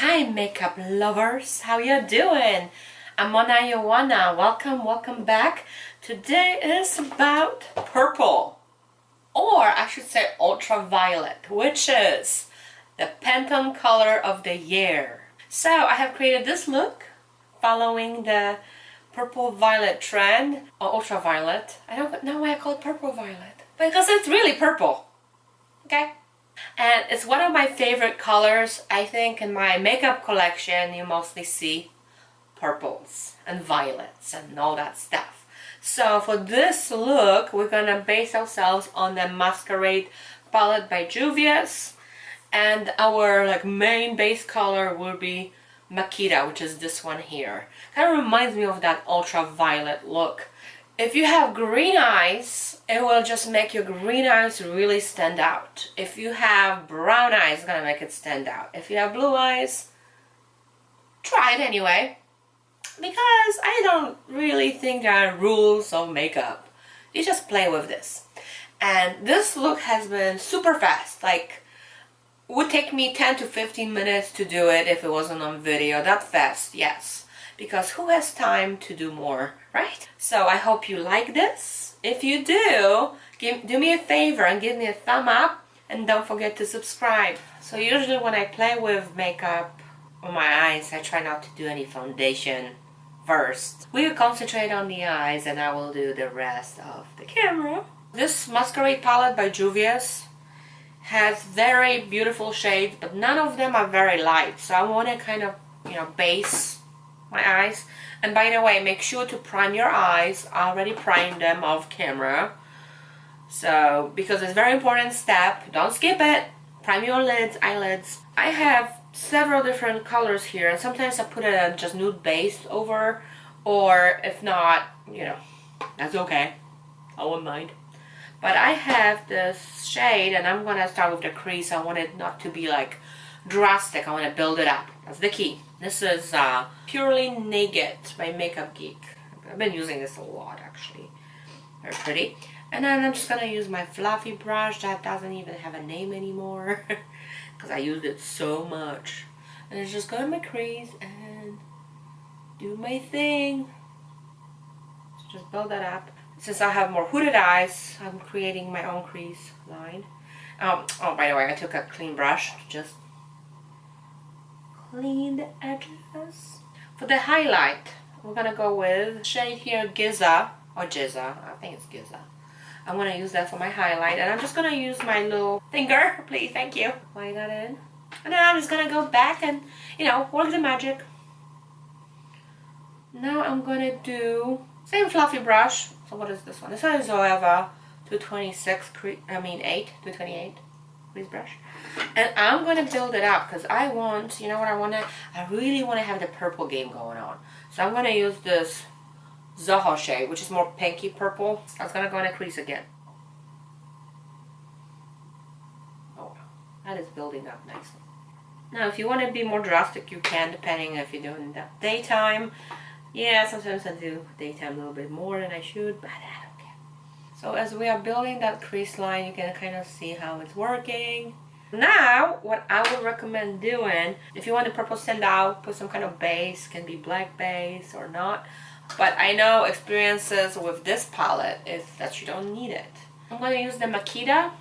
Hi makeup lovers, how you doing? I'm Mona Ioana. Welcome back. Today is about purple, or I should say ultraviolet, which is the Pantone color of the year. So I have created this look following the purple violet trend, or ultraviolet. I don't know why I call it purple violet, because it's really purple. Okay? And it's one of my favorite colors. I think in my makeup collection you mostly see purples and violets and all that stuff. So for this look we're gonna base ourselves on the Masquerade palette by Juvia's, and our main base color will be Makita, which is this one here. Kind of reminds me of that ultraviolet look. If you have green eyes, it will just make your green eyes really stand out. If you have brown eyes, it's gonna make it stand out. If you have blue eyes, try it anyway. Because I don't really think there are rules of makeup. You just play with this. And this look has been super fast. It would take me 10 to 15 minutes to do it if it wasn't on video. That fast, yes. Because who has time to do more, right? So I hope you like this. If you do, do me a favor and give me a thumb up, and don't forget to subscribe. So usually when I play with makeup on my eyes, I try not to do any foundation first. We will concentrate on the eyes and I will do the rest of the camera. This Masquerade palette by Juvia's has very beautiful shades, but none of them are very light. So I want to kind of, base my eyes. And by the way, make sure to prime your eyes. I already primed them off camera. So, because it's a very important step, don't skip it. Prime your eyelids. I have several different colors here, and sometimes I put it on just nude base over, or if not, that's okay. I won't mind. But I have this shade, and I'm gonna start with the crease. I want it not to be drastic. I want to build it up. That's the key. This is Purely Naked by Makeup Geek. I've been using this a lot actually. Very pretty. And then I'm just gonna use my fluffy brush that doesn't even have a name anymore because I used it so much. And it's just go in my crease and do my thing. So just build that up. Since I have more hooded eyes, I'm creating my own crease line. Oh, by the way, I took a clean brush to just clean the edges. For the highlight, we're gonna go with shade here, Giza, or Giza, I think it's Giza. I'm gonna use that for my highlight, and I'm just gonna use my little finger, please, thank you. Apply that in. And then I'm just gonna go back and, work the magic. Now I'm gonna do same fluffy brush. So what is this one? This one is Zoeva 228 crease brush. And I'm going to build it up because I want, I really want to have the purple game going on. So I'm going to use this Zoho shade, which is more pinky purple. I was going to go in a crease again. Oh, that is building up nicely. Now, if you want to be more drastic, you can, depending if you're doing that daytime. Yeah, sometimes I do daytime a little bit more than I should, but I don't care. So as we are building that crease line, you can kind of see how it's working. Now, what I would recommend doing, if you want the purple stand out, put some kind of base, can be black base or not. But I know experiences with this palette is that you don't need it. I'm going to use the Makita.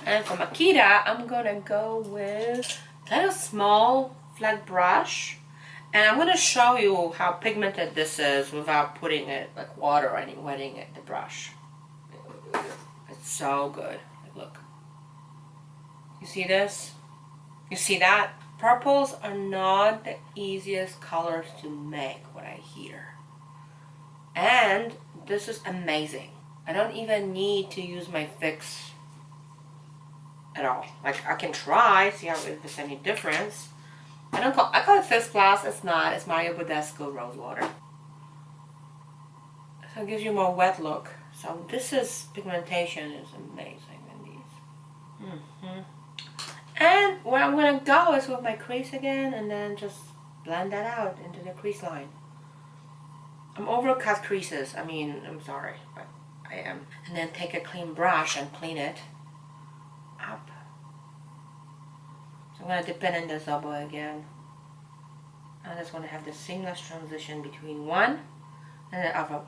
And for Makita, I'm going to go with kind of small flat brush. And I'm going to show you how pigmented this is without putting it like water or any wetting it, the brush. It's so good. Look. You see this? You see that? Purples are not the easiest colors to make, what I hear. And this is amazing. I don't even need to use my fix at all. I can try, see if there's any difference. I call it Fix Plus. It's not. It's Mario Badescu Rose Water. So it gives you a more wet look. So this is pigmentation is amazing in these. And where I'm gonna go is with my crease again, and then just blend that out into the crease line. I'm overcut creases. I'm sorry, but I am. And then take a clean brush and clean it up. So I'm gonna dip it in the Zobo again. I just want to have the seamless transition between one and the other one.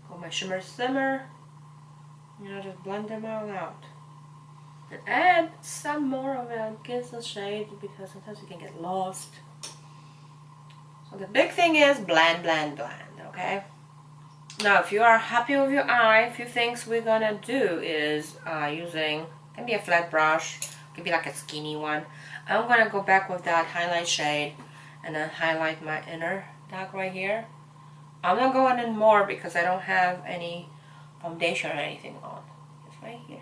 Got my shimmer simmer. You know, just blend them all out. And add some more of it, gives a shade, because sometimes you can get lost. So the big thing is blend, blend, blend, okay? Now if you are happy with your eye, a few things we're gonna do is using, can be a flat brush, could be like a skinny one. I'm gonna go back with that highlight shade and then highlight my inner dark right here. I'm not going in more because I don't have any foundation or anything on. It's right here.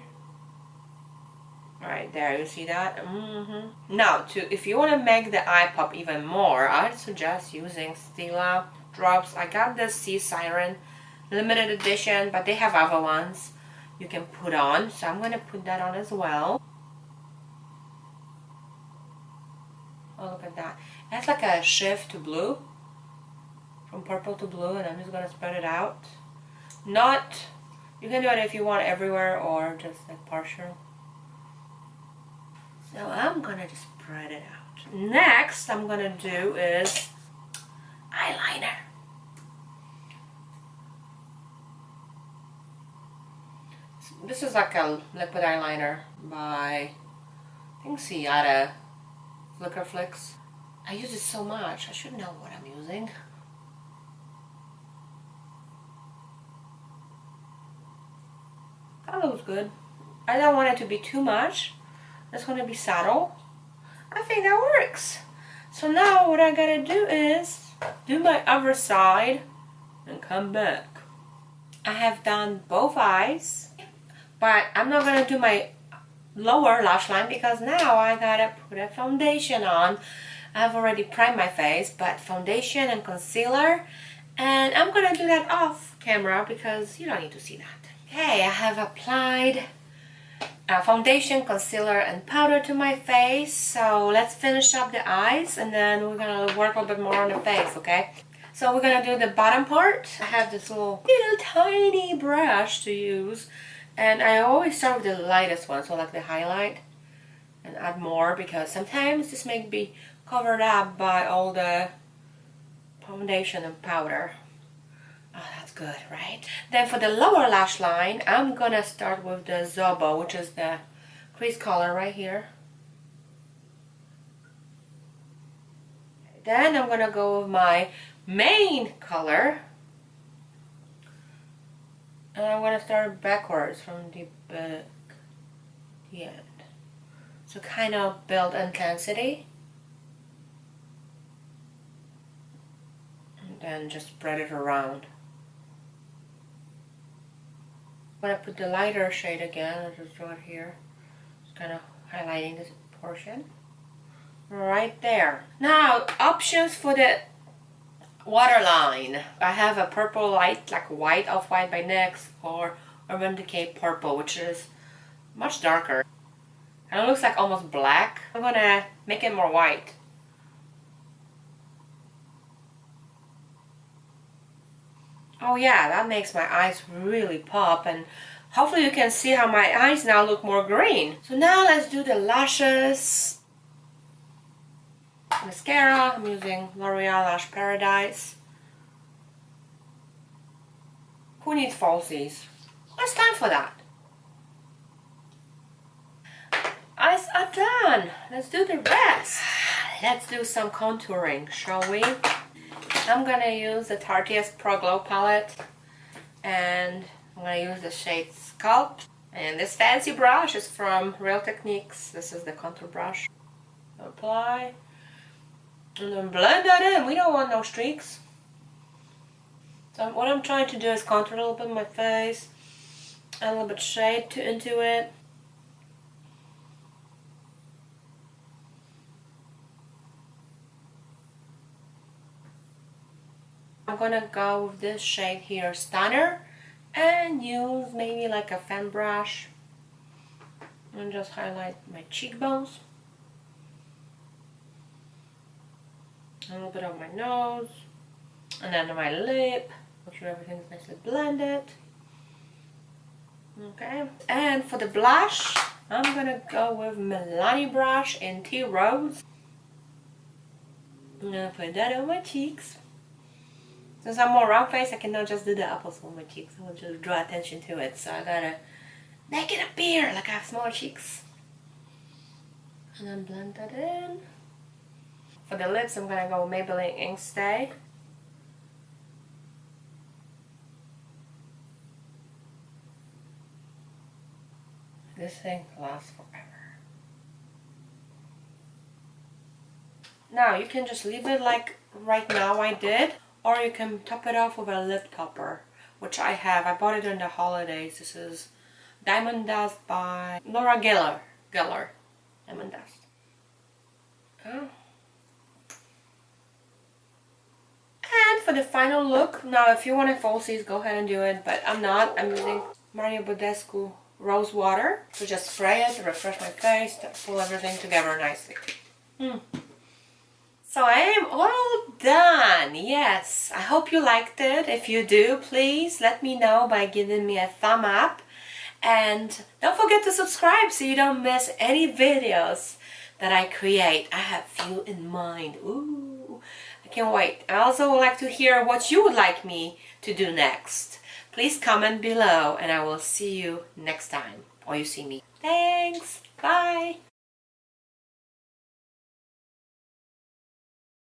Right there, you see that? Now, if you want to make the eye pop even more, I'd suggest using Stila drops. I got the Sea Siren limited edition, but they have other ones you can put on. So I'm going to put that on as well. Oh, look at that. It has like a shift to blue. From purple to blue, and I'm just going to spread it out. You can do it if you want everywhere or just like partial. So I'm gonna just spread it out. Next I'm gonna do is eyeliner. This is like a liquid eyeliner by, I think, Ciata Flicker Flicks. I use it so much, I should know what I'm using. That looks good. I don't want it to be too much. It's going to be subtle. I think that works. So now what I gotta do is do my other side and come back. I have done both eyes, but I'm not gonna do my lower lash line because now I gotta put a foundation on. I've already primed my face, but foundation and concealer, and I'm gonna do that off camera because you don't need to see that. Okay, I have applied foundation, concealer, and powder to my face. So let's finish up the eyes and then we're gonna work a little bit more on the face, okay? So we're gonna do the bottom part. I have this little tiny brush to use, and I always start with the lightest one, so like the highlight, and add more because sometimes this may be covered up by all the foundation and powder. Oh, that's good, right? Then for the lower lash line, I'm gonna start with the Zobo, which is the crease color right here. Then I'm gonna go with my main color. And I'm gonna start backwards from the back to the end. So kind of build intensity. And then just spread it around. I'm going to put the lighter shade again. I'll just draw it here. Just kind of highlighting this portion. Right there. Now, options for the waterline. I have a purple light, like white, off-white by NYX, or Urban Decay purple, which is much darker. And it looks like almost black. I'm going to make it more white. Oh yeah, that makes my eyes really pop, and hopefully you can see how my eyes now look more green. So now let's do the lashes. Mascara, I'm using L'Oreal Lash Paradise. Who needs falsies? It's time for that. Eyes are done. Let's do the rest. Let's do some contouring, shall we? I'm gonna use the Tarteist Pro Glow palette, and I'm gonna use the shade Sculpt. And this fancy brush is from Real Techniques. This is the contour brush. Apply, and then blend that in. We don't want no streaks. So what I'm trying to do is contour a little bit my face, add a little bit shade into it. I'm gonna go with this shade here, Stunner, and use maybe like a fan brush and just highlight my cheekbones, a little bit of my nose, and then my lip. Make sure everything's nicely blended. Okay, and for the blush, I'm gonna go with Milani brush in Tea Rose. I'm gonna put that on my cheeks. Since I'm more round face, I cannot just do the apples on my cheeks. I will just draw attention to it. So I gotta make it appear like I have smaller cheeks. And then blend that in. For the lips, I'm gonna go Maybelline Ink Stay. This thing lasts forever. Now you can just leave it like right now I did, or you can top it off with a lip topper, which I have. I bought it in the holidays. This is Diamond Dust by Laura Geller. Diamond Dust. Oh. And for the final look, now if you want a falsies, go ahead and do it, but I'm not. I'm using Mario Badescu Rose Water to just spray it, to refresh my face, to pull everything together nicely. So I am all done. Yes, I hope you liked it. If you do, please let me know by giving me a thumb up. And don't forget to subscribe so you don't miss any videos that I create. I have few in mind. Ooh, I can't wait. I also would like to hear what you would like me to do next. Please comment below and I will see you next time. Or you see me. Thanks. Bye.